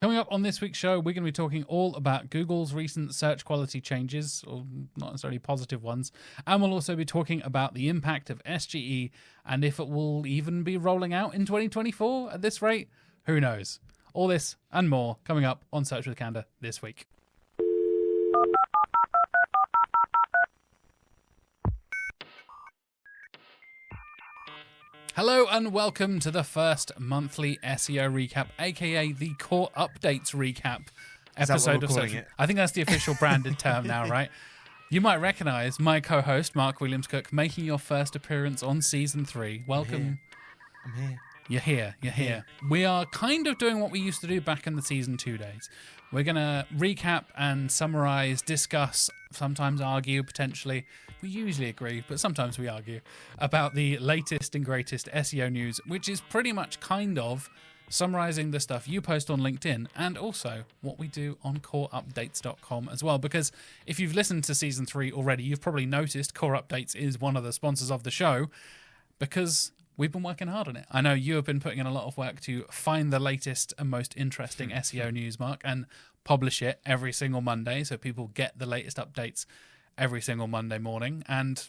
Coming up on this week's show, we're going to be talking all about Google's recent search quality changes, or not necessarily positive ones, and we'll also be talking about the impact of SGE and if it will even be rolling out in 2024 at this rate. Who knows? All this and more coming up on Search with Candour this week. Hello and welcome to the first monthly SEO recap, aka the Core Updates recap episode of Search. I think that's the official branded term now, right? You might recognise my co-host Mark Williams-Cook making your first appearance on season 3. Welcome. I'm here. You're here. We are kind of doing what we used to do back in the season 2 days. We're going to recap and summarise, discuss, sometimes argue, potentially. We usually agree, but sometimes we argue about the latest and greatest SEO news, which is pretty much kind of summarising the stuff you post on LinkedIn and also what we do on coreupdates.com as well. Because if you've listened to season 3 already, you've probably noticed Core Updates is one of the sponsors of the show because we've been working hard on it. I know you have been putting in a lot of work to find the latest and most interesting SEO news, Mark, and publish it every single Monday so people get the latest updates every single Monday morning. And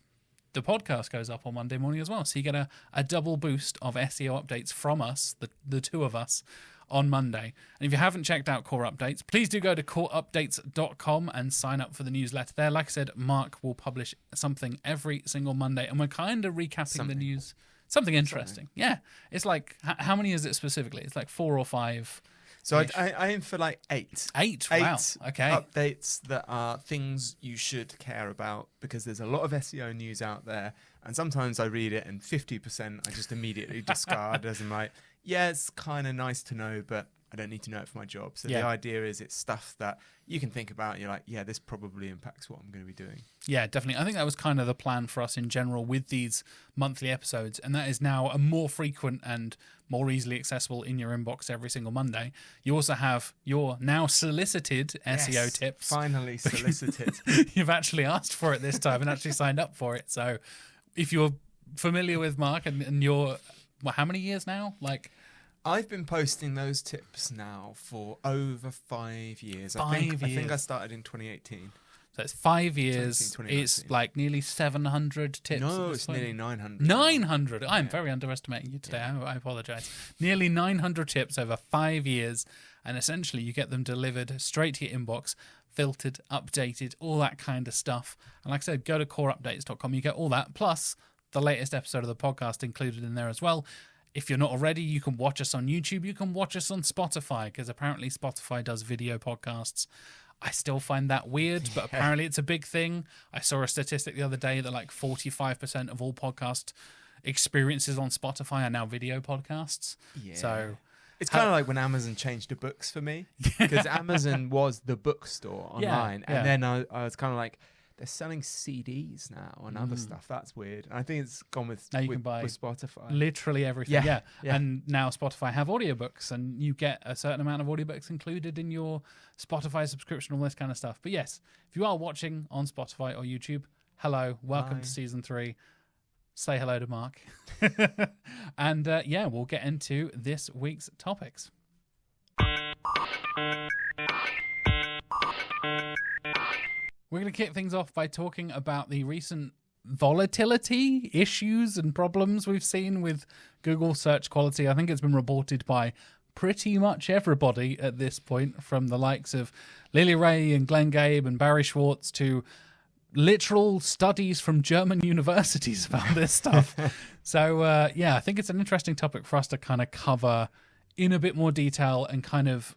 the podcast goes up on Monday morning as well. So you get a double boost of SEO updates from us, the two of us, on Monday. And if you haven't checked out Core Updates, please do go to coreupdates.com and sign up for the newsletter there. Like I said, Mark will publish something every single Monday. And we're kind of recapping the news. Something interesting. Yeah. It's like, how many is it specifically? It's like 4 or 5. So I aim for like 8. 8? Wow. Okay. Updates that are things you should care about because there's a lot of SEO news out there. And sometimes I read it and 50% I just immediately discard as in like, yeah, it's kind of nice to know, but I don't need to know it for my job. So the idea is it's stuff that you can think about and you're like, yeah, this probably impacts what I'm going to be doing. Yeah, definitely. I think that was kind of the plan for us in general with these monthly episodes. And that is now a more frequent and more easily accessible in your inbox every single Monday. You also have your now solicited SEO tips. Finally solicited. You've actually asked for it this time and actually signed up for it. So if you're familiar with Mark and you're, how many years now? I've been posting those tips now for over 5 years. I think I started in 2018. So it's 5 years. It's like nearly 700 tips. No, it's nearly 900. 900. I'm very underestimating you today. I apologise. Nearly 900 tips over 5 years. And essentially you get them delivered straight to your inbox, filtered, updated, all that kind of stuff. And like I said, go to coreupdates.com. You get all that, plus the latest episode of the podcast included in there as well. If you're not already, you can watch us on YouTube. You can watch us on Spotify because apparently Spotify does video podcasts. I still find that weird, but apparently it's a big thing. I saw a statistic the other day that like 45% of all podcast experiences on Spotify are now video podcasts. Yeah. So it's kind of like when Amazon changed to books for me because Amazon was the bookstore online. And then I was kind of like, they're selling CDs now and other stuff. That's weird. And I think it's gone with Spotify. Literally everything. Yeah. And now Spotify have audiobooks and you get a certain amount of audiobooks included in your Spotify subscription, all this kind of stuff. But yes, if you are watching on Spotify or YouTube, hello, welcome to season 3. Say hello to Mark. And we'll get into this week's topics. We're going to kick things off by talking about the recent volatility issues and problems we've seen with Google search quality. I think it's been reported by pretty much everybody at this point, from the likes of Lily Ray and Glenn Gabe and Barry Schwartz to literal studies from German universities about this stuff. So, I think it's an interesting topic for us to kind of cover in a bit more detail and kind of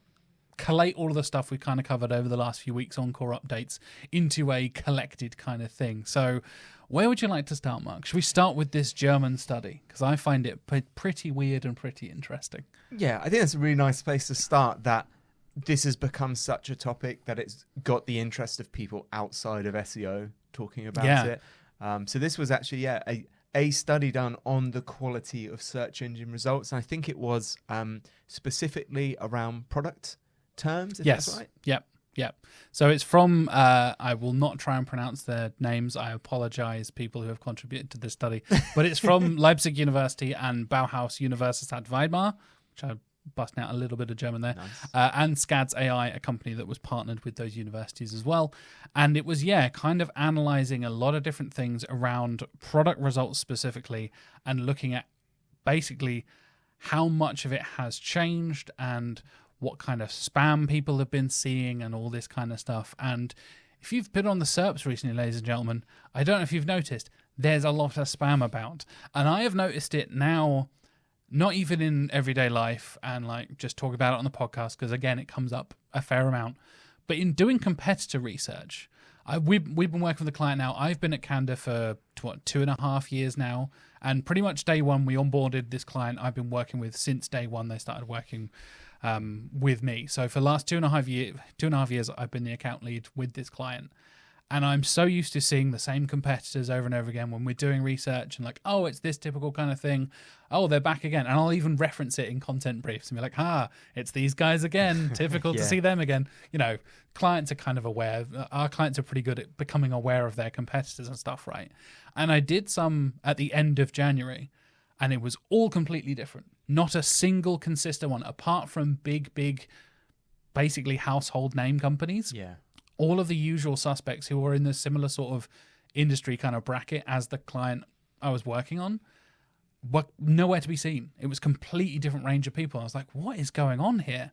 collate all of the stuff we've kind of covered over the last few weeks on Core Updates into a collected kind of thing. So where would you like to start, Mark? Should we start with this German study? Because I find it pretty weird and pretty interesting. Yeah, I think that's a really nice place to start, that this has become such a topic that it's got the interest of people outside of SEO talking about it. So this was actually, a study done on the quality of search engine results. And I think it was specifically around product terms, if that's right? Yep. So it's from, I will not try and pronounce their names. I apologize, people who have contributed to this study. But it's from Leipzig University and Bauhaus Universität Weimar, which I busting out a little bit of German there. Nice. And Scads AI, a company that was partnered with those universities as well. And it was, kind of analyzing a lot of different things around product results specifically and looking at basically how much of it has changed and what kind of spam people have been seeing and all this kind of stuff. And if you've been on the SERPs recently, ladies and gentlemen, I don't know if you've noticed, there's a lot of spam about. And I have noticed it now, not even in everyday life and like just talk about it on the podcast, because again, it comes up a fair amount. But in doing competitor research, we've been working with a client now. I've been at Candour for 2.5 years now. And pretty much day one, we onboarded this client I've been working with since day one. They started working with me. So for the last 2.5 years, I've been the account lead with this client. And I'm so used to seeing the same competitors over and over again when we're doing research and like, oh, it's this typical kind of thing. Oh, they're back again. And I'll even reference it in content briefs and be like, it's these guys again. Typical to see them again. You know, clients are kind of aware. Our clients are pretty good at becoming aware of their competitors and stuff, right? And I did some at the end of January, and it was all completely different. Not a single consistent one, apart from big, basically household name companies. Yeah. All of the usual suspects who were in the similar sort of industry kind of bracket as the client I was working on were nowhere to be seen. It was completely different range of people. I was like, what is going on here?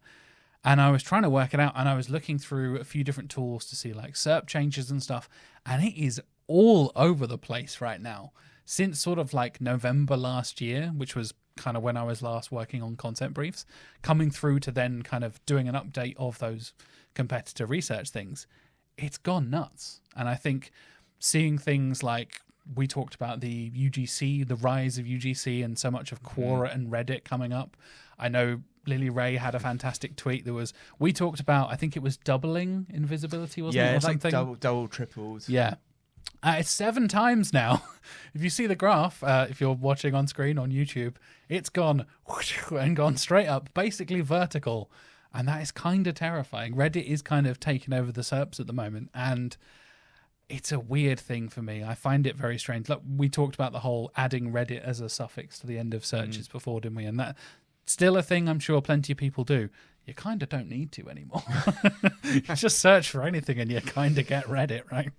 And I was trying to work it out, and I was looking through a few different tools to see like SERP changes and stuff, and it is all over the place right now. Since sort of like November last year, which was kind of when I was last working on content briefs, coming through to then kind of doing an update of those competitor research things, it's gone nuts. And I think seeing things like we talked about the UGC, the rise of UGC, and so much of Quora and Reddit coming up. I know Lily Ray had a fantastic tweet. We talked about, I think it was doubling in visibility, wasn't it? Yeah, or it's something? like double, triples. Yeah. It's 7 times now. If you see the graph, if you're watching on screen on YouTube, it's gone whoosh and gone straight up, basically vertical. And that is kind of terrifying. Reddit is kind of taking over the SERPs at the moment. And it's a weird thing for me. I find it very strange. Look, we talked about the whole adding Reddit as a suffix to the end of searches before, didn't we? And that's still a thing I'm sure plenty of people do. You kind of don't need to anymore. You just search for anything and you kind of get Reddit, right?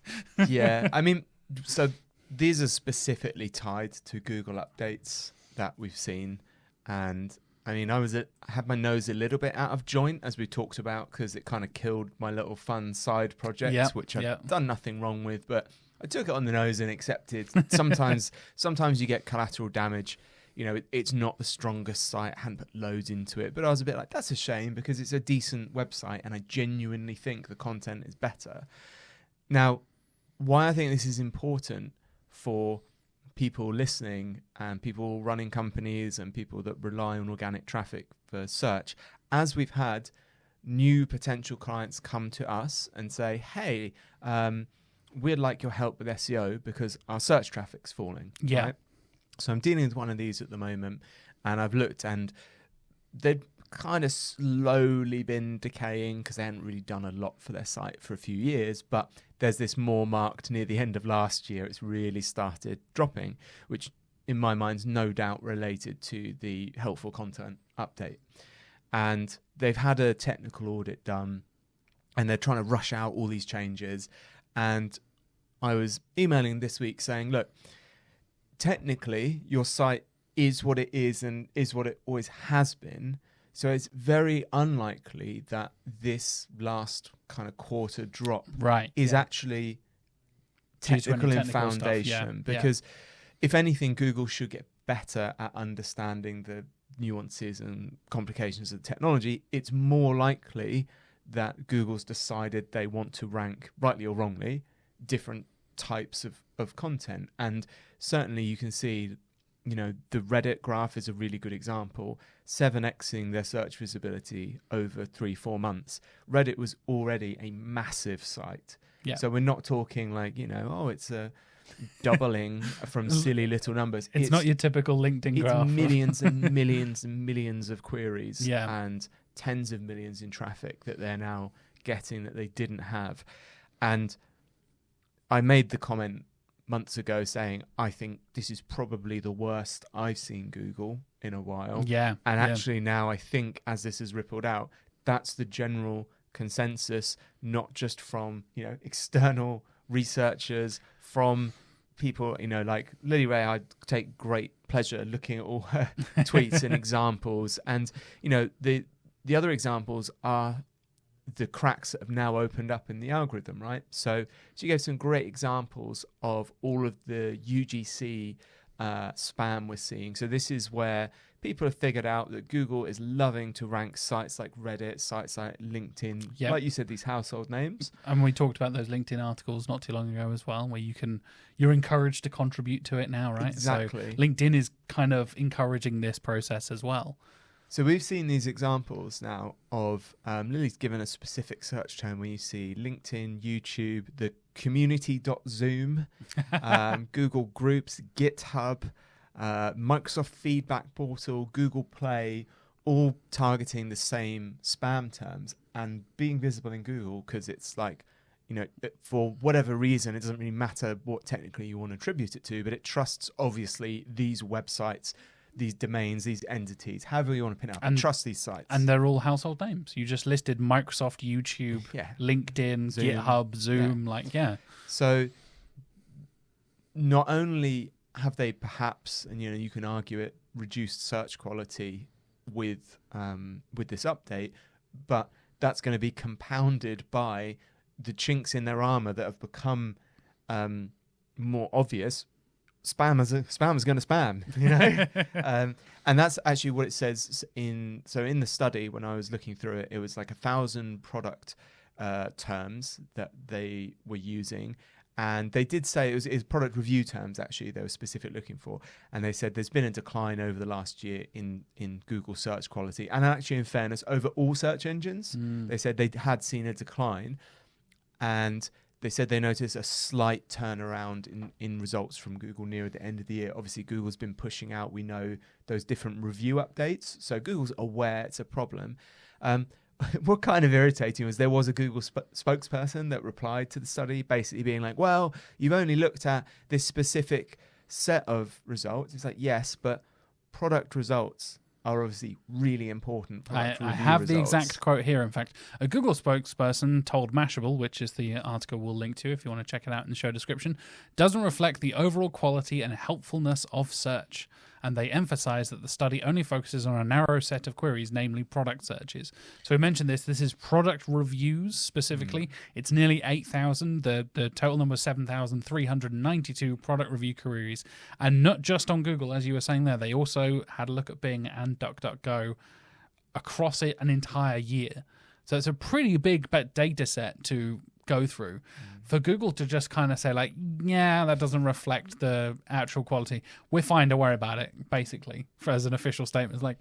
Yeah. I mean, so these are specifically tied to Google updates that we've seen. And I mean, I had my nose a little bit out of joint, as we talked about, because it kind of killed my little fun side project, which I've done nothing wrong with, but I took it on the nose and accepted. Sometimes you get collateral damage. You know, it's not the strongest site. I hadn't put loads into it, but I was a bit like, that's a shame, because it's a decent website and I genuinely think the content is better. Now, why I think this is important for people listening and people running companies and people that rely on organic traffic for search, as we've had new potential clients come to us and say, hey, we'd like your help with SEO because our search traffic's falling. Yeah. Right? So I'm dealing with one of these at the moment, and I've looked, and they've kind of slowly been decaying because they hadn't really done a lot for their site for a few years, but there's this more marked near the end of last year. It's really started dropping, which in my mind is no doubt related to the helpful content update. And they've had a technical audit done, and they're trying to rush out all these changes. And I was emailing this week saying, look, technically your site is what it is and is what it always has been. So it's very unlikely that this last kind of quarter drop is actually technical in foundation. Because if anything, Google should get better at understanding the nuances and complications of the technology. It's more likely that Google's decided they want to rank, rightly or wrongly, different types of content. And certainly you can see, you know, the Reddit graph is a really good example. 7xing their search visibility over 3-4 months. Reddit was already a massive site. Yeah. So we're not talking like, you know, it's a doubling from silly little numbers. It's not your typical LinkedIn graph. It's millions and millions and millions of queries and tens of millions in traffic that they're now getting that they didn't have. And I made the comment months ago saying, I think this is probably the worst I've seen Google in a while. Yeah. And actually now I think as this has rippled out, that's the general consensus, not just from, external researchers, from people, like Lily Ray. I take great pleasure looking at all her tweets and examples. And, the other examples are the cracks that have now opened up in the algorithm, right? So she gave some great examples of all of the UGC spam we're seeing. So this is where people have figured out that Google is loving to rank sites like Reddit, sites like LinkedIn, like you said, these household names. And we talked about those LinkedIn articles not too long ago as well, where you're encouraged to contribute to it now, right? Exactly. So LinkedIn is kind of encouraging this process as well. So we've seen these examples now of, Lily's given a specific search term where you see LinkedIn, YouTube, the community.zoom, Google Groups, GitHub, Microsoft Feedback Portal, Google Play, all targeting the same spam terms and being visible in Google because it's like, for whatever reason, it doesn't really matter what technically you want to attribute it to, but it trusts, obviously, these websites, these domains, these entities, however you want to pin it up, and trust these sites. And they're all household names. You just listed Microsoft, YouTube, LinkedIn, Zoom, GitHub, Zoom, So not only have they perhaps, and you can argue it, reduced search quality with this update, but that's going to be compounded by the chinks in their armor that have become more obvious. Spam is going to spam, and that's actually what it says in the study. When I was looking through it, it was like 1,000 product terms that they were using, and they did say it was product review terms. Actually, they were specific looking for, and they said there's been a decline over the last year in Google search quality, and actually, in fairness, over all search engines, they said they had seen a decline, and they said they noticed a slight turnaround in results from Google near the end of the year. Obviously, Google's been pushing out, we know, those different review updates. So Google's aware it's a problem. What kind of irritating was there was a Google spokesperson that replied to the study, basically being like, well, you've only looked at this specific set of results. It's like, yes, but product results are obviously really important. I have the exact quote here. In fact, a Google spokesperson told Mashable, which is the article we'll link to if you want to check it out in the show description, doesn't reflect the overall quality and helpfulness of search. And they emphasize that the study only focuses on a narrow set of queries, namely product searches. So we mentioned this is product reviews specifically. It's nearly 8,000. The total number was 7,392 product review queries. And not just on Google, as you were saying there, they also had a look at Bing and DuckDuckGo across it an entire year. So it's a pretty big data set to go through. For Google to just kind of say like, yeah, that doesn't reflect the actual quality, we're fine, don't worry about it, basically, as an official statement. It's like,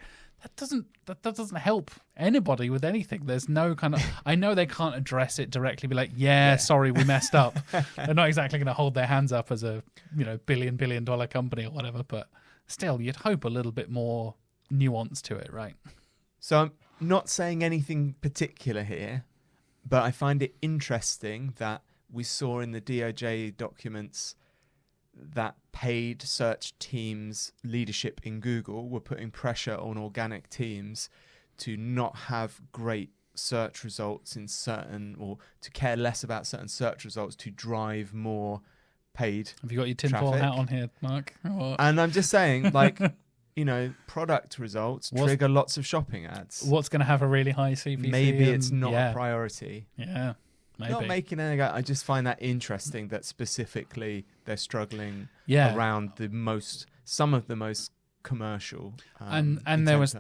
that doesn't help anybody with anything. There's no kind of, I know they can't address it directly, be like, sorry, we messed up. They're not exactly going to hold their hands up as a billion dollar company or whatever, but still, you'd hope a little bit more nuance to it, right? So I'm not saying anything particular here, but I find it interesting that we saw in the DOJ documents that paid search teams' leadership in Google were putting pressure on organic teams to not have great search results in certain, or to care less about certain search results to drive more paid Have you got your tinfoil hat on here, Mark? And I'm just saying, like, product results trigger lots of shopping ads. What's going to have a really high CPC? Maybe it's not a priority. Yeah, maybe. Not making any. I just find that interesting that specifically they're struggling around some of the most commercial. And there was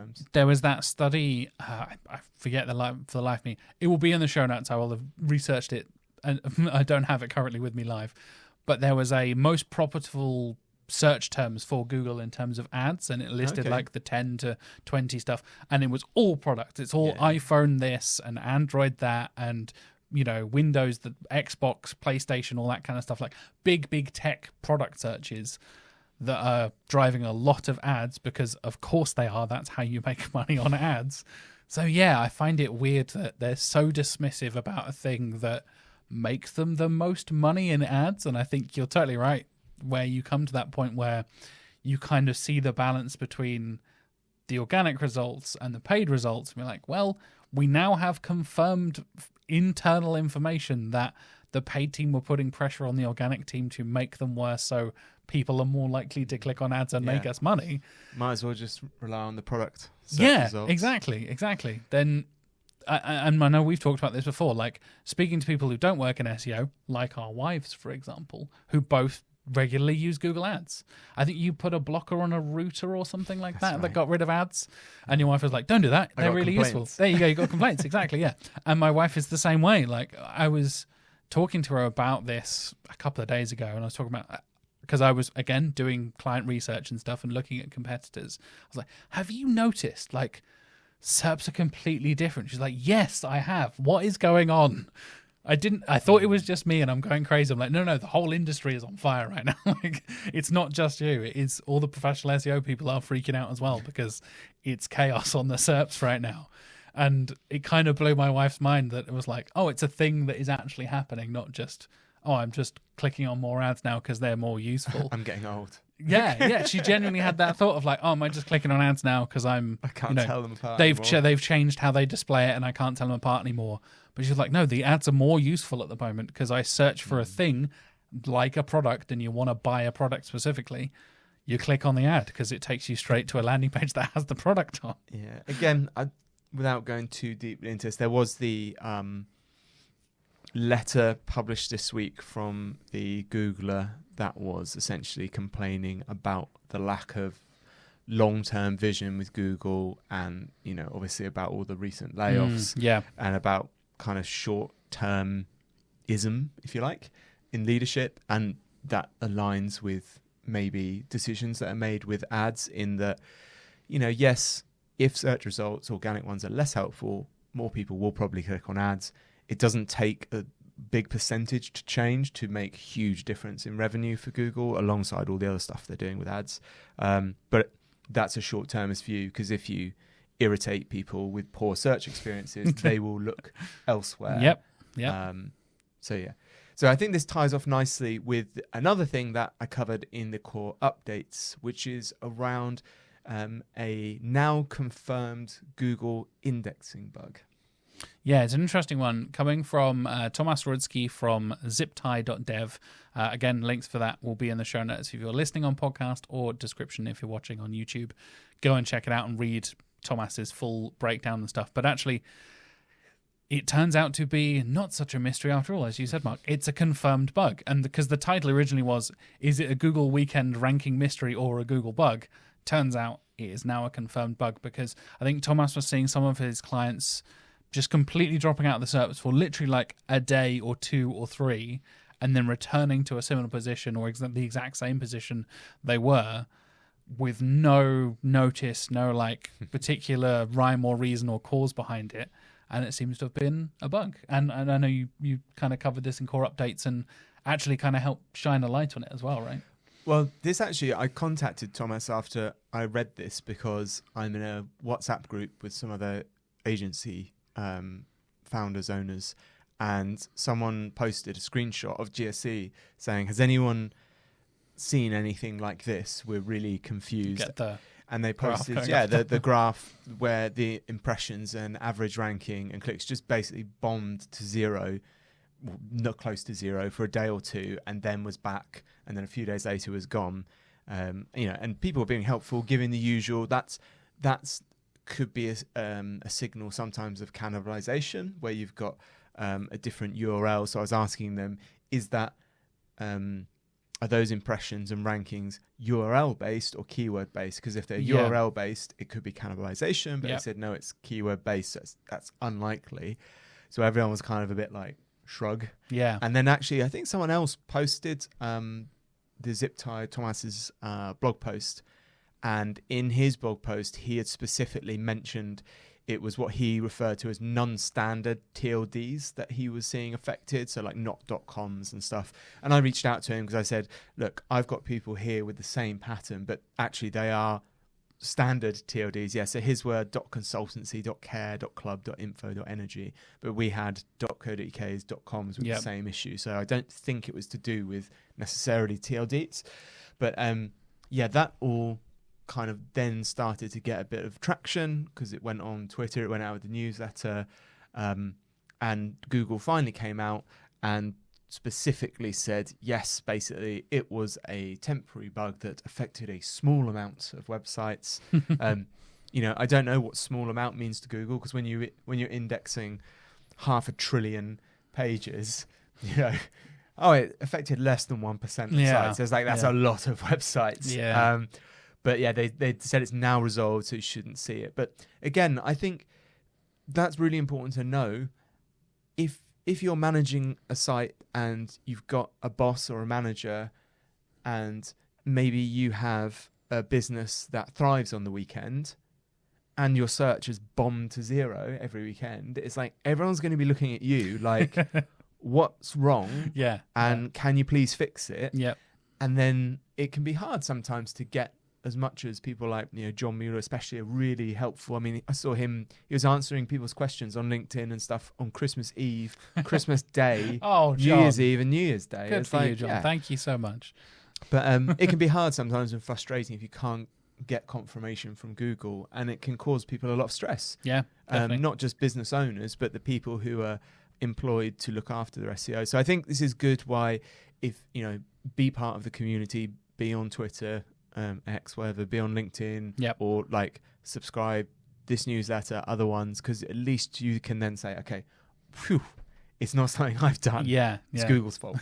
that study. I forget for the life of me. It will be in the show notes. I will have researched it, and I don't have it currently with me live. But there was a most profitable search terms for Google in terms of ads, and it listed like the 10 to 20 stuff, and it was all product. It's all iPhone this and Android that, and Windows, the Xbox, PlayStation, all that kind of stuff, like big tech product searches that are driving a lot of ads, because of course they are. That's how you make money on ads. So yeah, I find it weird that they're so dismissive about a thing that makes them the most money in ads. And I think you're totally right, where you come to that point where you kind of see the balance between the organic results and the paid results. And we're like, well, we now have confirmed internal information that the paid team were putting pressure on the organic team to make them worse, so people are more likely to click on ads and make us money. Might as well just rely on the product. Results. Exactly. Then, and I know we've talked about this before, like speaking to people who don't work in SEO, like our wives, for example, who both regularly use Google Ads. I think you put a blocker on a router or something like that got rid of ads, and your wife was like, don't do that, they're really useful. There you go, you got complaints. Exactly, yeah. And my wife is the same way. Like, I was talking to her about this a couple of days ago, and I was talking about, because I was, again, doing client research and stuff and looking at competitors. I was like, have you noticed, like, SERPs are completely different? She's like, yes, I have. What is going on? I thought it was just me and I'm going crazy. I'm like, no, the whole industry is on fire right now. Like, it's not just you. It is all the professional SEO people are freaking out as well, because it's chaos on the SERPs right now. And it kind of blew my wife's mind that it was like, oh, it's a thing that is actually happening, not just, oh, I'm just clicking on more ads now because they're more useful. I'm getting old. Yeah. She genuinely had that thought of like, oh, am I just clicking on ads now because I can't tell them apart. They've changed how they display it and I can't tell them apart anymore. But she's like, no, the ads are more useful at the moment because I search for a thing like a product and you want to buy a product specifically. You click on the ad because it takes you straight to a landing page that has the product on. Yeah. Again, without going too deeply into this, there was the letter published this week from the Googler that was essentially complaining about the lack of long-term vision with Google, and obviously about all the recent layoffs, and about kind of short-termism, if you like, in leadership, and that aligns with maybe decisions that are made with ads in that, yes, if search results, organic ones, are less helpful, more people will probably click on ads. It doesn't take a big percentage to change to make huge difference in revenue for Google alongside all the other stuff they're doing with ads. But that's a short-termist view, because if you irritate people with poor search experiences, they will look elsewhere. Yep. So I think this ties off nicely with another thing that I covered in the core updates, which is around a now confirmed Google indexing bug. Yeah, it's an interesting one coming from Thomas Rudsky from ziptie.dev. Again, links for that will be in the show notes if you're listening on podcast, or description if you're watching on YouTube. Go and check it out and read Thomas's full breakdown and stuff. But actually, it turns out to be not such a mystery after all, as you said, Mark. It's a confirmed bug. And because the title originally was, is it a Google weekend ranking mystery or a Google bug? Turns out it is now a confirmed bug, because I think Thomas was seeing some of his clients just completely dropping out of the SERPs for literally like a day or 2 or 3, and then returning to a similar position or the exact same position they were, with no notice, no like particular rhyme or reason or cause behind it. And it seems to have been a bug. And I know you kind of covered this in core updates and actually kind of helped shine a light on it as well, right? Well, this actually, I contacted Thomas after I read this, because I'm in a WhatsApp group with some other agency founders, owners, and someone posted a screenshot of GSC saying, has anyone seen anything like this? We're really confused. And they posted the graph where the impressions and average ranking and clicks just basically bombed to zero, not close to zero, for a day or two, and then was back, and then a few days later was gone. And people were being helpful, giving the usual. That's could be a signal sometimes of cannibalization, where you've got a different URL. So I was asking them, is that are those impressions and rankings URL based or keyword based? Because if they're URL based, it could be cannibalization. But they said no, it's keyword based. So that's unlikely. So everyone was kind of a bit like shrug. Yeah. And then actually, I think someone else posted the Ziptie Thomas's blog post. And in his blog post, he had specifically mentioned it was what he referred to as non-standard TLDs that he was seeing affected, so like not .coms and stuff. And I reached out to him because I said, look, I've got people here with the same pattern, but actually they are standard TLDs. Yeah, so his were .consultancy, .care, .club, .info, .energy, but we had .co.uk's, .coms with the same issue. So I don't think it was to do with necessarily TLDs. But that all kind of then started to get a bit of traction because it went on Twitter, it went out with the newsletter, and Google finally came out and specifically said, yes, basically it was a temporary bug that affected a small amount of websites. I don't know what small amount means to Google, because when you're indexing 500 billion pages, it affected less than 1% of sites. It's like, that's a lot of websites. Yeah. But yeah, they said it's now resolved, so you shouldn't see it. But again, I think that's really important to know. If you're managing a site and you've got a boss or a manager, and maybe you have a business that thrives on the weekend, and your search is bombed to 0 every weekend, it's like everyone's going to be looking at you like, what's wrong? Yeah. And can you please fix it? Yeah. And then it can be hard sometimes to get as much as people like, John Mueller especially are really helpful. I mean, I saw him, he was answering people's questions on LinkedIn and stuff on Christmas Eve, Christmas Day, New Year's Eve and New Year's Day. Good for you, John. Yeah. Thank you so much. But it can be hard sometimes and frustrating if you can't get confirmation from Google, and it can cause people a lot of stress. Yeah, not just business owners, but the people who are employed to look after their SEO. So I think this is good. Why, if be part of the community, be on Twitter, X, whatever, be on LinkedIn, or like subscribe this newsletter, other ones, because at least you can then say, okay, phew, it's not something I've done. It's Google's fault.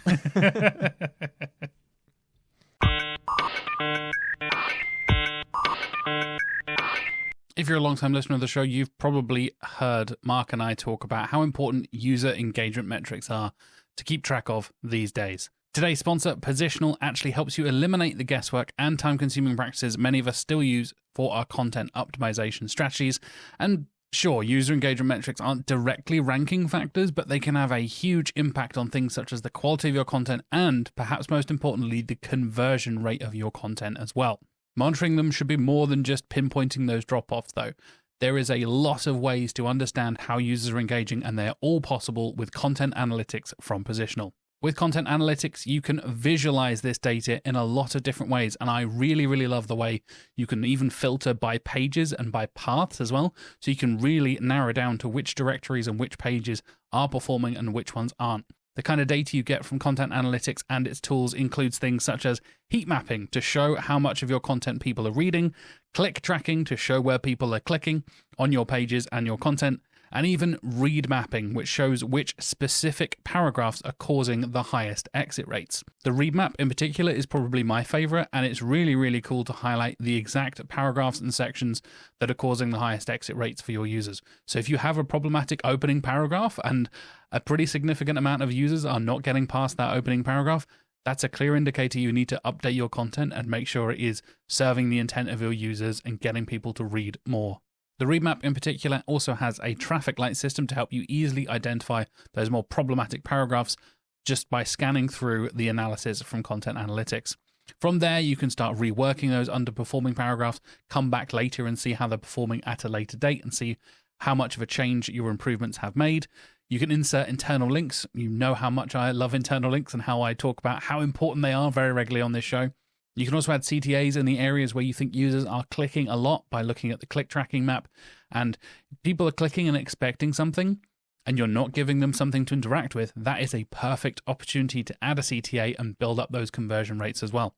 If you're a long-time listener of the show, you've probably heard Mark and I talk about how important user engagement metrics are to keep track of these days. Today's sponsor, Positional, actually helps you eliminate the guesswork and time-consuming practices many of us still use for our content optimization strategies. And sure, user engagement metrics aren't directly ranking factors, but they can have a huge impact on things such as the quality of your content and, perhaps most importantly, the conversion rate of your content as well. Monitoring them should be more than just pinpointing those drop-offs, though. There is a lot of ways to understand how users are engaging, and they're all possible with content analytics from Positional. With content analytics, you can visualize this data in a lot of different ways, and I really, really love the way you can even filter by pages and by paths as well, so you can really narrow down to which directories and which pages are performing and which ones aren't. The kind of data you get from content analytics and its tools includes things such as heat mapping to show how much of your content people are reading, click tracking to show where people are clicking on your pages and your content, and even read mapping, which shows which specific paragraphs are causing the highest exit rates. The read map in particular is probably my favorite, and it's really, really cool to highlight the exact paragraphs and sections that are causing the highest exit rates for your users. So if you have a problematic opening paragraph and a pretty significant amount of users are not getting past that opening paragraph, that's a clear indicator you need to update your content and make sure it is serving the intent of your users and getting people to read more. The read map in particular also has a traffic light system to help you easily identify those more problematic paragraphs just by scanning through the analysis from content analytics. From there, you can start reworking those underperforming paragraphs, come back later and see how they're performing at a later date and see how much of a change your improvements have made. You can insert internal links. You know how much I love internal links and how I talk about how important they are very regularly on this show. You can also add CTAs in the areas where you think users are clicking a lot by looking at the click tracking map. And people are clicking and expecting something, and you're not giving them something to interact with. That is a perfect opportunity to add a CTA and build up those conversion rates as well.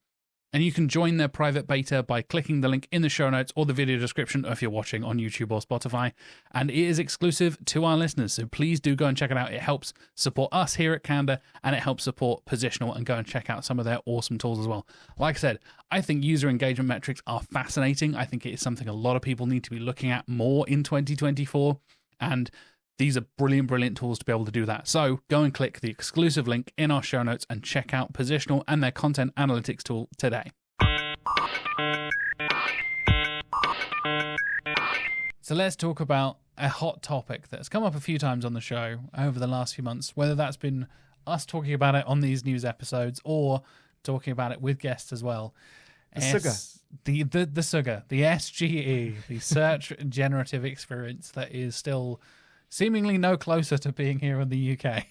And you can join their private beta by clicking the link in the show notes or the video description if you're watching on YouTube or Spotify. And it is exclusive to our listeners, so please do go and check it out. It helps support us here at Candour, and it helps support Positional, and go and check out some of their awesome tools as well. Like I said, I think user engagement metrics are fascinating. I think it is something a lot of people need to be looking at more in 2024, and these are brilliant, brilliant tools to be able to do that. So go and click the exclusive link in our show notes and check out Positional and their content analytics tool today. So let's talk about a hot topic that's come up a few times on the show over the last few months, whether that's been us talking about it on these news episodes or talking about it with guests as well. The SUGA, the SGE, the Search Generative Experience that is still seemingly no closer to being here in the UK.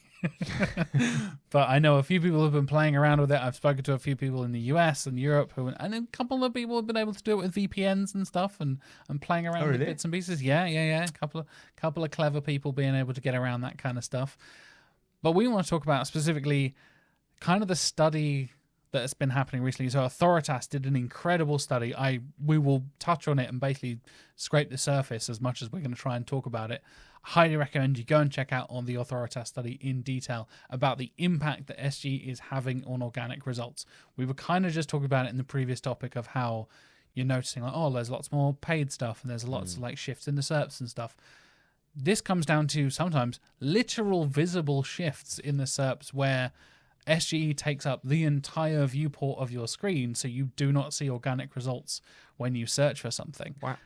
But I know a few people have been playing around with it. I've spoken to a few people in the US and Europe, and a couple of people have been able to do it with VPNs and stuff, and playing around with bits and pieces. Yeah. A couple of clever people being able to get around that kind of stuff. But we want to talk about specifically kind of the study that has been happening recently. So Authoritas did an incredible study. We will touch on it and basically scrape the surface as much as we're going to try and talk about it. Highly recommend you go and check out on the Authoritas study in detail about the impact that SGE is having on organic results. We were kind of just talking about it in the previous topic of how you're noticing like, oh, there's lots more paid stuff and there's lots of like shifts in the SERPs and stuff. This comes down to sometimes literal visible shifts in the SERPs where SGE takes up the entire viewport of your screen, so you do not see organic results when you search for something. Wow.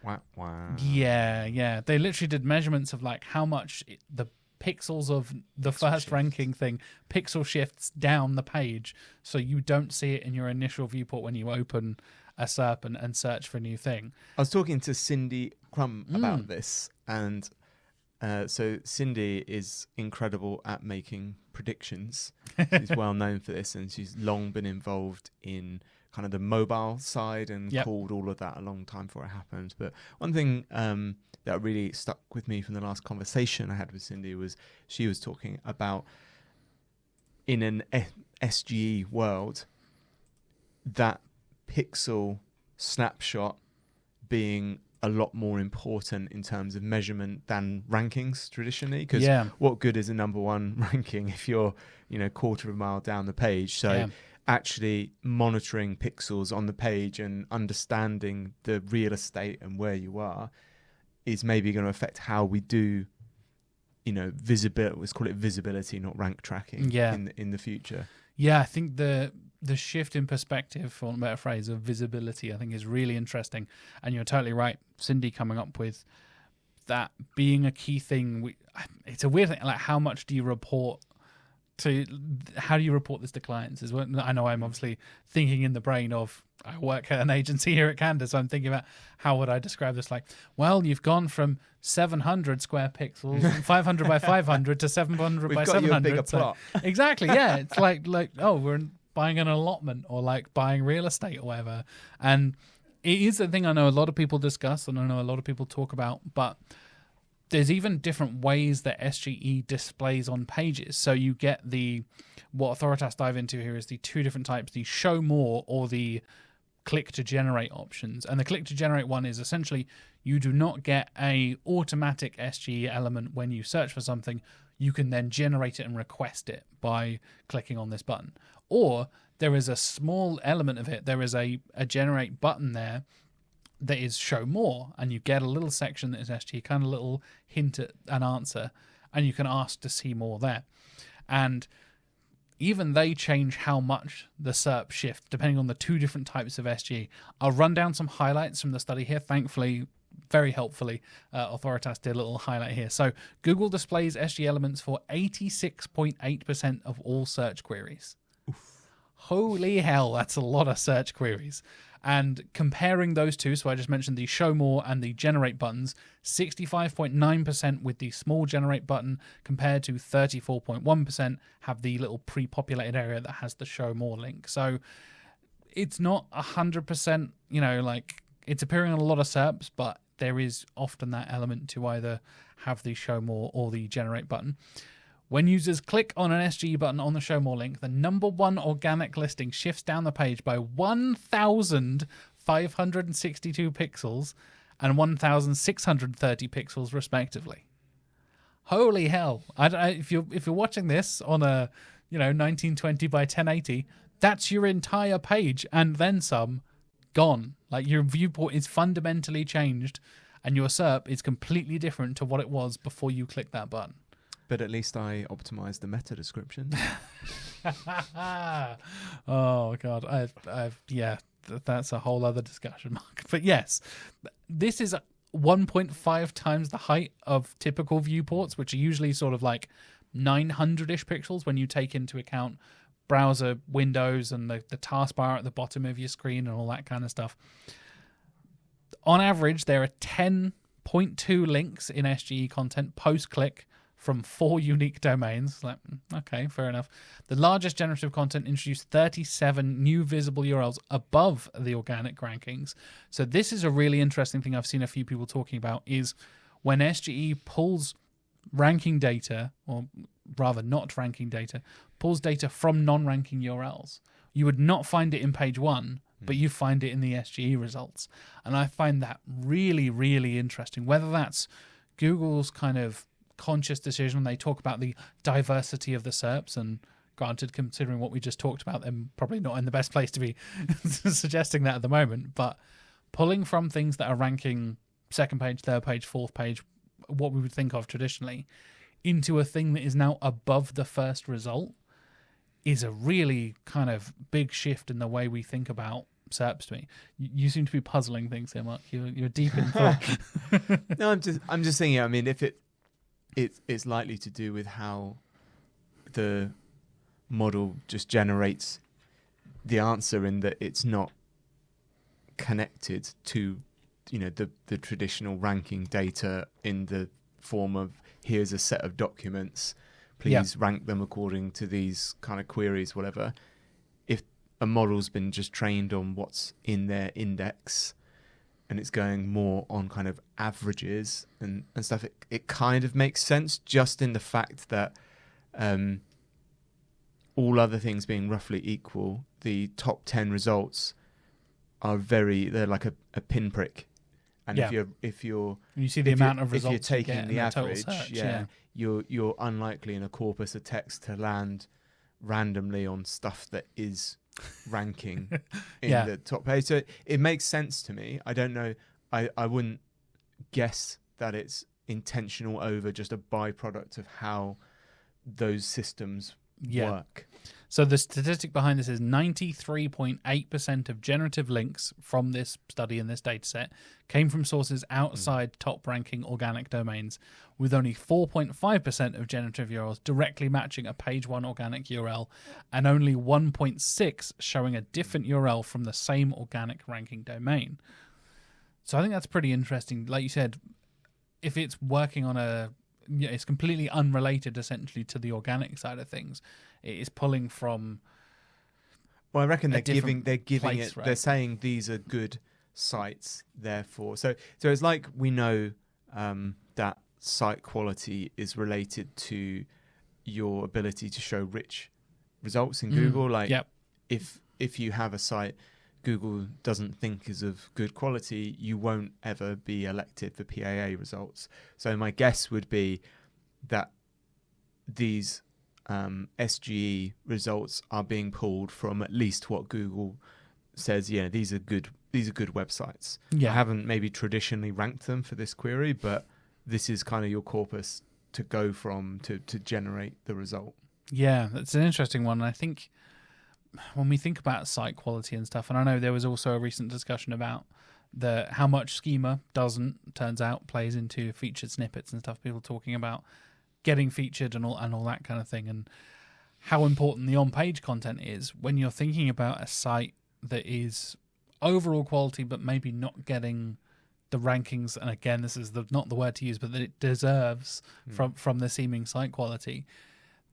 Yeah. They literally did measurements of like how much the pixels of the first ranking thing pixel shifts down the page, so you don't see it in your initial viewport when you open a SERP and search for a new thing. I was talking to Cindy Crum about this, and so Cindy is incredible at making predictions. She's well known for this, and she's long been involved in kind of the mobile side and called all of that a long time before it happened. But one thing that really stuck with me from the last conversation I had with Cindy was she was talking about in an SGE world, that pixel snapshot being a lot more important in terms of measurement than rankings traditionally, because what good is a number one ranking if you're quarter of a mile down the page? So actually monitoring pixels on the page and understanding the real estate and where you are is maybe going to affect how we do visibility. Let's call it visibility, not rank tracking in the future. I think the shift in perspective, for a better phrase, of visibility, I think is really interesting. And you're totally right, Cindy coming up with that being a key thing. It's a weird thing, like how much do you report how do you report this to clients? Is what I know. I'm obviously thinking in the brain of, I work at an agency here at Candour, so I'm thinking about how would I describe this? Like, well, you've gone from 700 square pixels, 500 by 500 to 700 by 700. We've got you a bigger plot. Exactly, yeah. It's like we're buying an allotment or like buying real estate or whatever. And it is a thing I know a lot of people discuss and I know a lot of people talk about, but there's even different ways that SGE displays on pages. So you get what Authoritas dive into here is the two different types, the show more or the click to generate options. And the click to generate one is essentially you do not get a automatic SGE element when you search for something. You can then generate it and request it by clicking on this button. Or there is a small element of it. There is a generate button there that is show more, and you get a little section that is SGE, kind of a little hint at an answer, and you can ask to see more there. And even they change how much the SERP shift, depending on the two different types of SGE. I'll run down some highlights from the study here. Thankfully, very helpfully, Authoritas did a little highlight here. So Google displays SGE elements for 86.8% of all search queries. Oof. Holy hell, that's a lot of search queries. And comparing those two, so I just mentioned the show more and the generate buttons, 65.9% with the small generate button compared to 34.1% have the little pre-populated area that has the show more link. So it's not 100%, like it's appearing on a lot of SERPs, but there is often that element to either have the show more or the generate button. When users click on an SGE button on the show more link, the number one organic listing shifts down the page by 1,562 pixels and 1,630 pixels respectively. Holy hell. If you're watching this on a 1920 by 1080, that's your entire page and then some gone. Like your viewport is fundamentally changed and your SERP is completely different to what it was before you click that button. But at least I optimized the meta description. Oh God, that's a whole other discussion, Mark. But yes, this is 1.5 times the height of typical viewports, which are usually sort of like 900-ish pixels when you take into account browser windows and the taskbar at the bottom of your screen and all that kind of stuff. On average, there are 10.2 links in SGE content post-click from 4 unique domains. Like, okay, fair enough. The largest generative content introduced 37 new visible URLs above the organic rankings. So this is a really interesting thing I've seen a few people talking about, is when SGE pulls ranking data, or rather not ranking data, pulls data from non-ranking URLs. You would not find it in page 1, but you find it in the SGE results. And I find that really, really interesting. Whether that's Google's kind of conscious decision when they talk about the diversity of the SERPs, and granted, considering what we just talked about, they're probably not in the best place to be suggesting that at the moment, but pulling from things that are ranking second page, third page, fourth page, what we would think of traditionally, into a thing that is now above the first result is a really kind of big shift in the way we think about SERPs to me. You seem to be puzzling things here, Mark. You're deep in thought. No, I'm just thinking, I mean, if it's likely to do with how the model just generates the answer, in that it's not connected to, the traditional ranking data in the form of, here's a set of documents, please rank them according to these kind of queries, whatever. If a model's been just trained on what's in their index and it's going more on kind of averages and stuff, it kind of makes sense, just in the fact that all other things being roughly equal, the top 10 results are they're like a pinprick. And if you're you see the amount of results, if you're taking the average, search, you're unlikely in a corpus of text to land randomly on stuff that is ranking in the top page. So it makes sense to me. I don't know. I wouldn't guess that it's intentional over just a byproduct of how those systems work. So the statistic behind this is 93.8% of generative links from this study in this data set came from sources outside top-ranking organic domains, with only 4.5% of generative URLs directly matching a page 1 organic URL, and only 1.6 showing a different URL from the same organic ranking domain. So I think that's pretty interesting. Like you said, if it's working on it's completely unrelated essentially to the organic side of things. It is pulling from. Well, I reckon they're giving place, it. right? They're saying these are good sites, therefore. So it's like we know that site quality is related to your ability to show rich results in Google. Like, if you have a site Google doesn't think is of good quality, you won't ever be elected for PAA results. So my guess would be that these SGE results are being pulled from at least what Google says, these are good websites. I haven't maybe traditionally ranked them for this query, but this is kind of your corpus to go from to generate the result. Yeah, that's an interesting one. And I think when we think about site quality and stuff, and I know there was also a recent discussion about how much schema turns out plays into featured snippets and stuff, people talking about getting featured and all that kind of thing, and how important the on-page content is when you're thinking about a site that is overall quality but maybe not getting the rankings, and again, this is not the word to use, but that it deserves from the seeming site quality.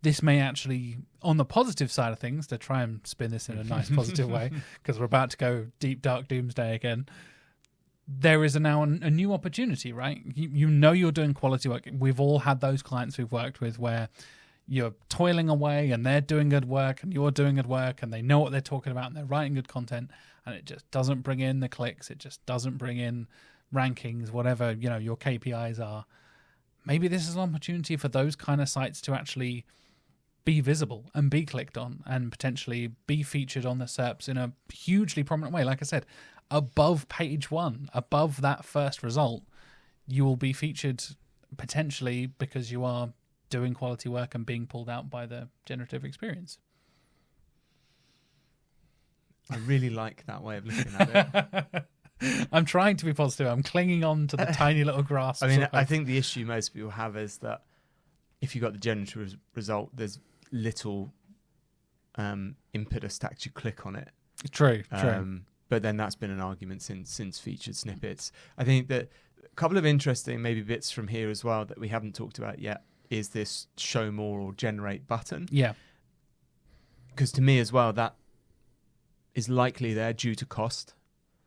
This may actually, on the positive side of things, to try and spin this in a nice positive way, because we're about to go deep, dark doomsday again, there is now a new opportunity, right? You're doing quality work. We've all had those clients we've worked with where you're toiling away and they're doing good work and you're doing good work and they know what they're talking about and they're writing good content, and it just doesn't bring in the clicks. It just doesn't bring in rankings, whatever, your KPIs are. Maybe this is an opportunity for those kind of sites to actually be visible and be clicked on and potentially be featured on the SERPs in a hugely prominent way. Like I said, above page 1, above that first result, you will be featured potentially because you are doing quality work and being pulled out by the generative experience. I really like that way of looking at it. I'm trying to be positive. I'm clinging on to the tiny little grasp. I mean, I think the issue most people have is that if you got the generative result, there's little impetus to actually click on it. True. But then that's been an argument since featured snippets. I think that a couple of interesting maybe bits from here as well that we haven't talked about yet is this show more or generate button. Yeah. Because to me as well, that is likely there due to cost.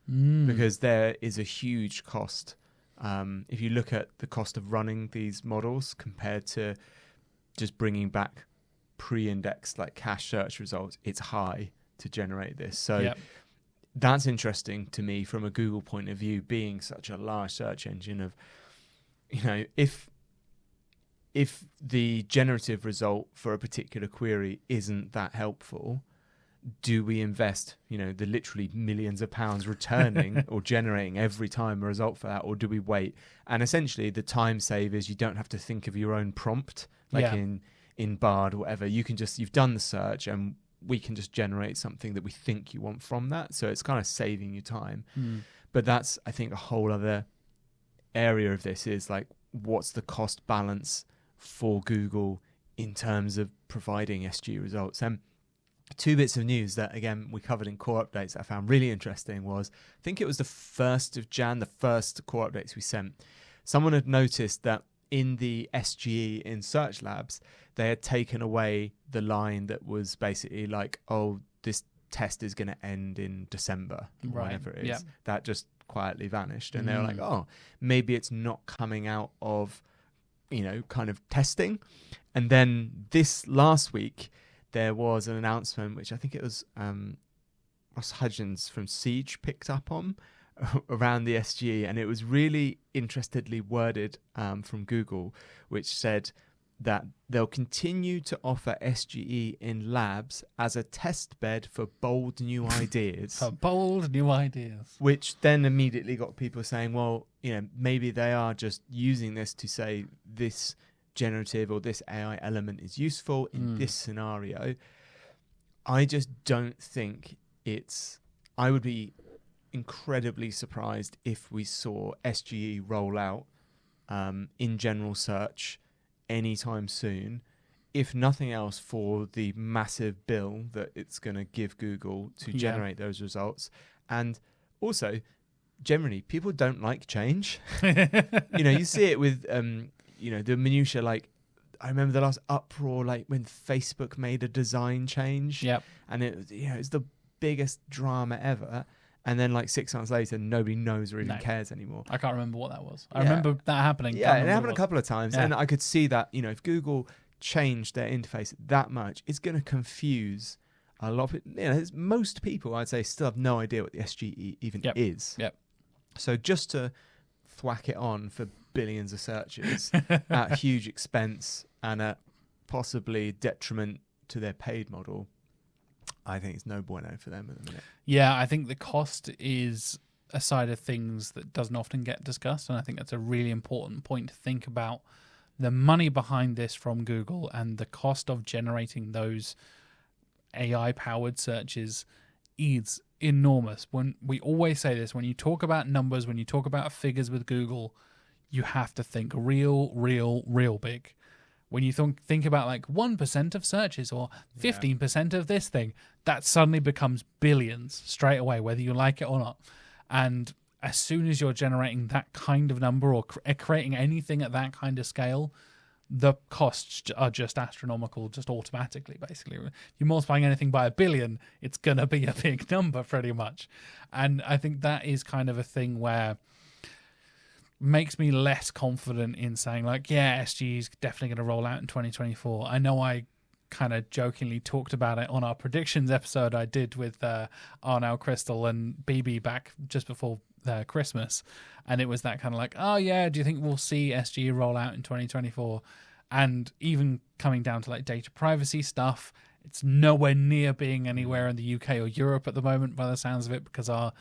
Because there is a huge cost. If you look at the cost of running these models compared to just bringing back pre-indexed like cache search results, it's high to generate this. So that's interesting to me from a Google point of view, being such a large search engine of, you know, if the generative result for a particular query isn't that helpful, do we invest, you know, the literally millions of pounds returning or generating every time a result for that, or do we wait? And essentially the time save is you don't have to think of your own prompt like in Bard or whatever. You can just, you've done the search and we can just generate something that we think you want from that. So it's kind of saving you time. But that's, I think, a whole other area of this is like, what's the cost balance for Google in terms of providing SG results? And two bits of news that, again, we covered in core updates that I found really interesting was, I think it was the 1st of Jan, the first core updates we sent. Someone had noticed that in the SGE in Search Labs, they had taken away the line that was basically like, oh, this test is going to end in December, or whatever it is. That just quietly vanished. And they were like, oh, maybe it's not coming out of, you know, kind of testing. And then this last week, there was an announcement, which I think it was Ross Hudgens from Siege picked up on around the SGE, and it was really interestedly worded from Google, which said that they'll continue to offer SGE in labs as a test bed for bold new ideas. For bold new ideas. Which then immediately got people saying, well, you know, maybe they are just using this to say this generative or this AI element is useful in this scenario. I just don't think I would be incredibly surprised if we saw SGE roll out in general search anytime soon, if nothing else for the massive bill that it's going to give Google to generate those results. And also, generally, people don't like change. You know, you see it with you know, the minutiae, like I remember the last uproar, like when Facebook made a design change, and it, you know, it's the biggest drama ever. And then like 6 months later, nobody knows or even cares anymore. I can't remember what that was. I remember that happening. Yeah, and it happened a couple of times. And I could see that, you know, if Google changed their interface that much, it's going to confuse a lot of, you know, most people, I'd say, still have no idea what the SGE even is. So just to thwack it on for billions of searches at huge expense and at possibly detriment to their paid model, I think it's no bueno for them at the minute. Yeah, I think the cost is a side of things that doesn't often get discussed, and I think that's a really important point to think about. The money behind this from Google and the cost of generating those AI-powered searches is enormous. When we always say this, when you talk about numbers, when you talk about figures with Google, you have to think real big. When you think about like 1% of searches or 15% of this thing, that suddenly becomes billions straight away, whether you like it or not. And as soon as you're generating that kind of number or creating anything at that kind of scale, the costs are just astronomical, just automatically, basically. If you're multiplying anything by 1 billion, it's going to be a big number pretty much. And I think that is kind of a thing where makes me less confident in saying like, yeah, SG is definitely going to roll out in 2024. I know I kind of jokingly talked about it on our predictions episode I did with Arnell Crystal and BB back just before Christmas, and it was that kind of like, oh yeah, do you think we'll see SG roll out in 2024? And even coming down to like data privacy stuff, it's nowhere near being anywhere in the UK or Europe at the moment by the sounds of it, because our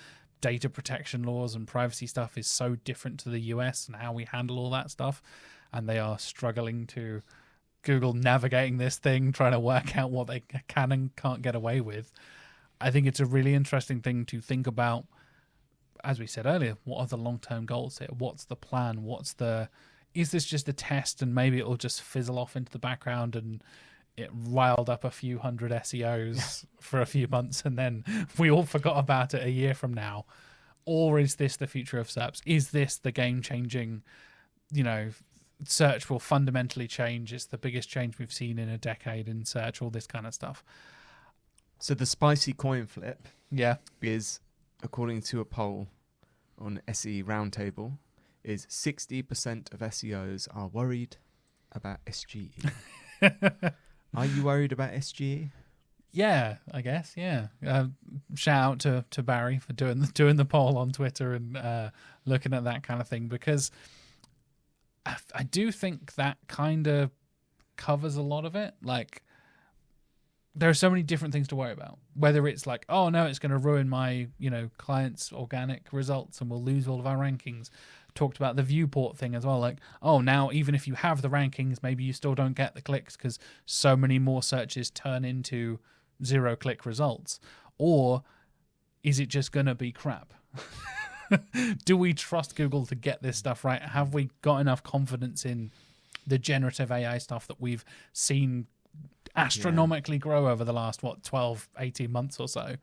data protection laws and privacy stuff is so different to the US and how we handle all that stuff, and they are struggling to Google navigating this thing, trying to work out what they can and can't get away with. I think it's a really interesting thing to think about. As we said earlier, what are the long-term goals here? What's the plan? Is this just a test and maybe it'll just fizzle off into the background and it riled up a few hundred SEOs for a few months and then we all forgot about it a year from now? Or is this the future of SERPs? Is this the game-changing, you know, search will fundamentally change. It's the biggest change we've seen in a decade in search, all this kind of stuff. So the spicy coin flip Yeah. is, according to a poll on SE Roundtable, is 60% of SEOs are worried about SGE. Are you worried about SGE? Yeah, I guess. Yeah. Shout out to Barry for doing the poll on Twitter and looking at that kind of thing, because I do think that kind of covers a lot of it. Like, there are so many different things to worry about. Whether it's like, oh no, it's going to ruin my clients' organic results and we'll lose all of our rankings. Talked about the viewport thing as well. Like, oh, now even if you have the rankings, maybe you still don't get the clicks because so many more searches turn into 0-click results. Or is it just going to be crap? Do we trust Google to get this stuff right? Have we got enough confidence in the generative AI stuff that we've seen astronomically grow over the last 12, 18 months or so,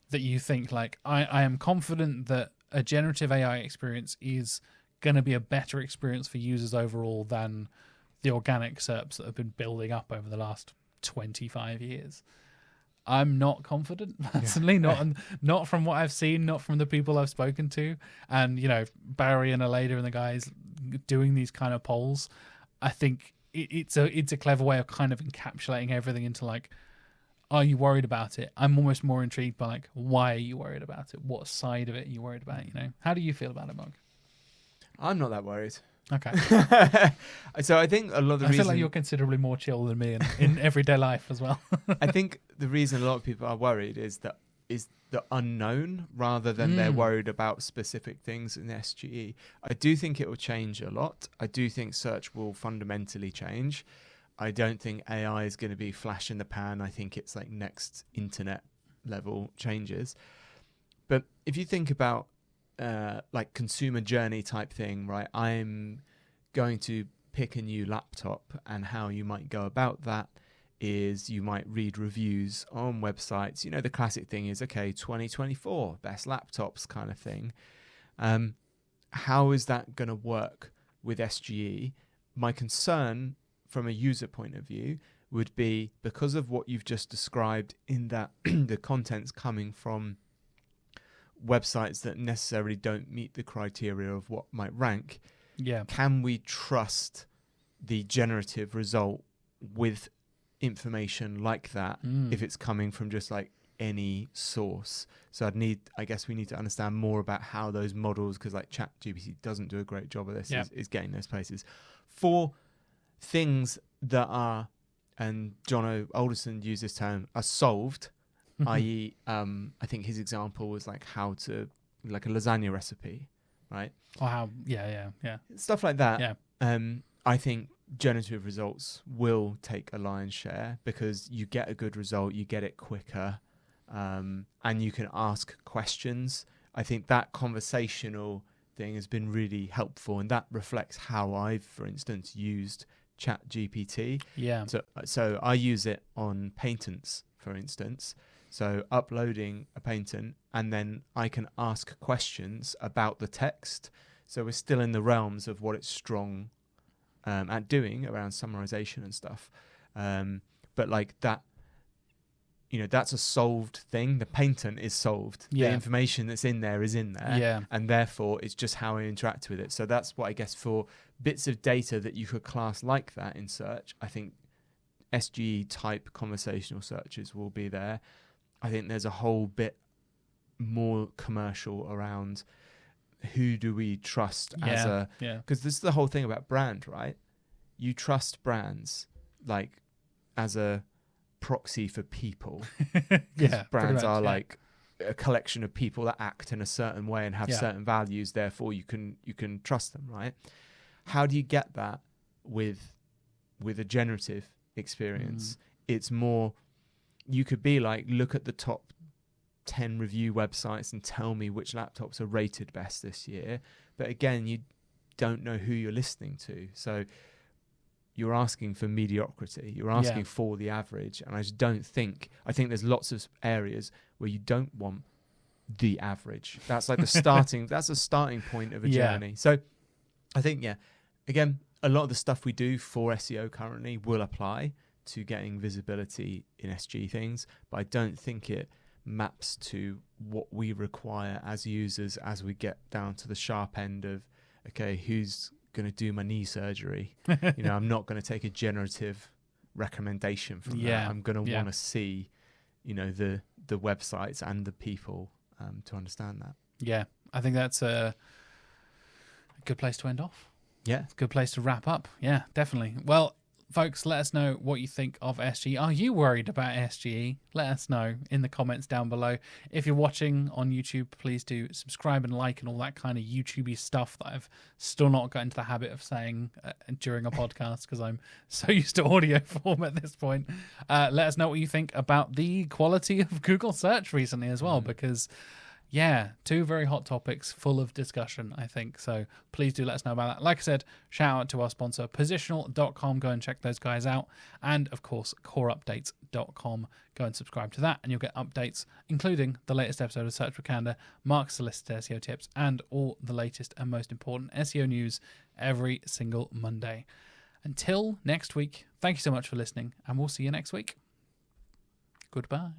that you think like, I am confident that a generative AI experience is going to be a better experience for users overall than the organic SERPs that have been building up over the last 25 years. I'm not confident, personally, not from what I've seen, not from the people I've spoken to. And, Barry and Aleda and the guys doing these kind of polls, I think it's a clever way of kind of encapsulating everything into like, are you worried about it? I'm almost more intrigued by like, why are you worried about it? What side of it are you worried about? How do you feel about it, Mark? I'm not that worried. Okay. So I think a lot of the reason... I feel like you're considerably more chill than me in everyday life as well. I think the reason a lot of people are worried is the unknown rather than they're worried about specific things in SGE. I do think it will change a lot. I do think search will fundamentally change. I don't think AI is going to be flash in the pan. I think it's like next internet level changes. But if you think about like consumer journey type thing, right? I'm going to pick a new laptop, and how you might go about that is you might read reviews on websites. The classic thing is, okay, 2024 best laptops kind of thing. How is that going to work with SGE? My concern from a user point of view would be, because of what you've just described, in that the content's coming from websites that necessarily don't meet the criteria of what might rank. Yeah. Can we trust the generative result with information like that if it's coming from just like any source? So I guess we need to understand more about how those models, because like ChatGPT doesn't do a great job of this, is getting those places. For things that are, and John Alderson used this term, are solved, i.e. I think his example was like how to, like a lasagna recipe, right? Or how, yeah. Stuff like that. Yeah. I think generative results will take a lion's share, because you get a good result, you get it quicker, and you can ask questions. I think that conversational thing has been really helpful, and that reflects how I've, for instance, used ChatGPT. Yeah. So I use it on patents, for instance. So uploading a patent, and then I can ask questions about the text. So we're still in the realms of what it's strong at doing around summarization and stuff. But like that, that's a solved thing. The patent is solved. Yeah. The information that's in there is in there. Yeah. And therefore it's just how I interact with it. So that's what I guess for bits of data that you could class like that in search, I think SGE type conversational searches will be there. I think there's a whole bit more commercial around who do we trust because this is the whole thing about brand, right? You trust brands like as a proxy for people. Brands are like a collection of people that act in a certain way and have certain values, therefore you can trust them, right? How do you get that with a generative experience? It's more, you could be like, look at the top 10 review websites and tell me which laptops are rated best this year. But again, you don't know who you're listening to. So you're asking for mediocrity. You're asking for the average. And I just don't think, I think there's lots of areas where you don't want the average. That's like the starting, that's a starting point of a journey. So I think, again, a lot of the stuff we do for SEO currently will apply to getting visibility in SG things, but I don't think it maps to what we require as users as we get down to the sharp end of, okay, who's going to do my knee surgery? I'm not going to take a generative recommendation from that. I'm going to want to see, the websites and the people to understand that. Yeah, I think that's a good place to end off. Yeah. It's a good place to wrap up. Yeah, definitely. Well, folks, let us know what you think of SGE. Are you worried about SGE? Let us know in the comments down below. If you're watching on YouTube, please do subscribe and like and all that kind of YouTubey stuff that I've still not got into the habit of saying during a podcast because I'm so used to audio form at this point. Let us know what you think about the quality of Google search recently as well, because two very hot topics full of discussion, I think. So please do let us know about that. Like I said, shout out to our sponsor, Positional.com. Go and check those guys out. And, of course, CoreUpdates.com. Go and subscribe to that, and you'll get updates, including the latest episode of Search for Candour, Mark's solicited SEO tips, and all the latest and most important SEO news every single Monday. Until next week, thank you so much for listening, and we'll see you next week. Goodbye.